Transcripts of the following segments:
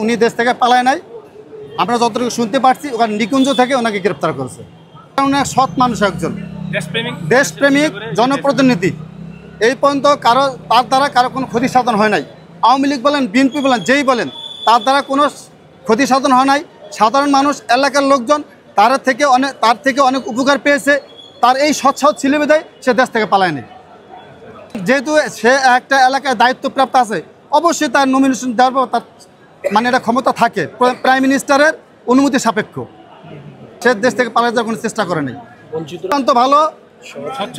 উনি দেশ থেকে পালায় নাই, আমরা যতটুকু শুনতে পারছি ওখানে নিকুঞ্জ থেকে ওনাকে গ্রেপ্তার করেছে। উনি সৎ মানুষ, একজন দেশপ্রেমিক জনপ্রতিনিধি। এই পর্যন্ত তার দ্বারা কারো কোনো ক্ষতি সাধন হয় নাই। আওয়ামী লীগ বলেন, বিএনপি বলেন, যেই বলেন, তার দ্বারা কোনো ক্ষতি সাধন হয় নাই। সাধারণ মানুষ, এলাকার লোকজন তার থেকে অনেক উপকার পেয়েছে। তার এই সৎ ছিল বিধায় সে দেশ থেকে পালায়নি। যেহেতু সে একটা এলাকায় দায়িত্বপ্রাপ্ত আছে, অবশ্যই তার নমিনেশন দেওয়ার পর তার মানে এটা ক্ষমতা থাকে, প্রাইম মিনিস্টারের অনুমতি সাপেক্ষ। সে দেশ থেকে পালাতে যাওয়ার কোনো চেষ্টা করেনি। অত্যন্ত ভালো,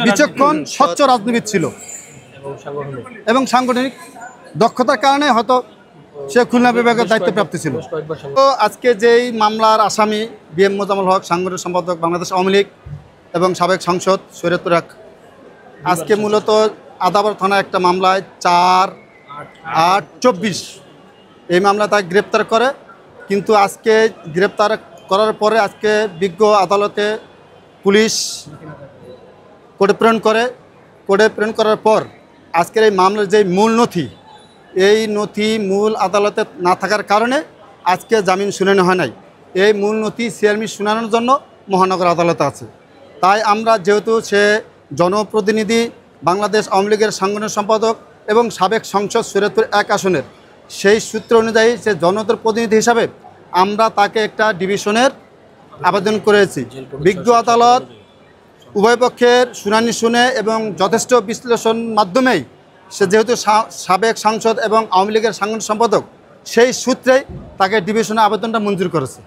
বিচক্ষণ, স্বচ্ছ রাজনীতিবিদ ছিল এবং সাংগঠনিক দক্ষতার কারণে হয়তো সে খুলনা বিভাগের দায়িত্বপ্রাপ্ত ছিল। তো আজকে যেই মামলার আসামি BM মোজাম্মেল হক, সাংগঠনিক সম্পাদক বাংলাদেশ আওয়ামী লীগ এবং সাবেক সংসদ শরীয়তপুর 1, আজকে মূলত আদাবর থানায় একটা মামলায় 4/8/24 এই মামলা তাকে গ্রেপ্তার করে। কিন্তু আজকে গ্রেপ্তার করার পরে আজকে বিজ্ঞ আদালতে পুলিশ কোর্টে প্রেরণ করে। কোর্টে প্রেরণ করার পর আজকের এই মামলার যে মূল নথি, এই নথি মূল আদালতে না থাকার কারণে আজকে জামিন শুনানি হয় নাই। এই মূল নথি সিআরমি শুনানোর জন্য মহানগর আদালতে আছে। তাই আমরা যেহেতু সে জনপ্রতিনিধি, বাংলাদেশ আওয়ামী লীগের সাংগঠনিক সম্পাদক এবং সাবেক সংসদ শরীয়তপুর 1 আসনের, সেই সূত্র অনুযায়ী সে জনপ্রতিনিধি হিসাবে আমরা তাকে একটা ডিভিশনের আবেদন করেছি। বিজ্ঞ আদালত উভয় পক্ষের শুনানি শুনে এবং যথেষ্ট বিশ্লেষণ মাধ্যমেই সে যেহেতু সাবেক সাংসদ এবং আওয়ামী লীগের সাংগঠনিক সম্পাদক, সেই সূত্রেই তাকে ডিভিশনে আবেদনটা মঞ্জুর করেছে।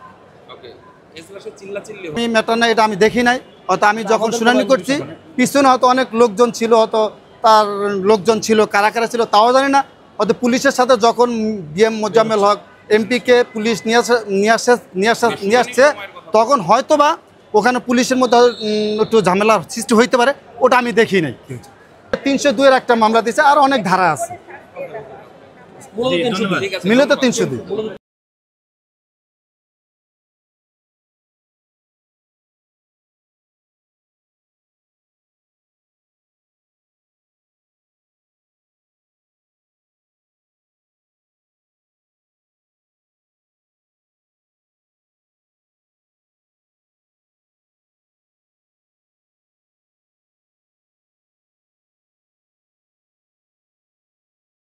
আমি ম্যাটার না, এটা আমি দেখি নাই। হয়তো আমি যখন শুনানি করছি পিছনে হয়তো অনেক লোকজন ছিল, হয়তো তার লোকজন ছিল, কারা কারা ছিল তাও জানি না। হয়তো পুলিশের সাথে যখন BM মোজাম্মেল হক এমপিকে পুলিশ নিয়ে আসছে তখন হয়তোবা ওখানে পুলিশের মধ্যে একটু ঝামেলার সৃষ্টি হইতে পারে, ওটা আমি দেখি নাই। 302-এর একটা মামলা দিয়েছে, আর অনেক ধারা আছে, মিলে তো 302।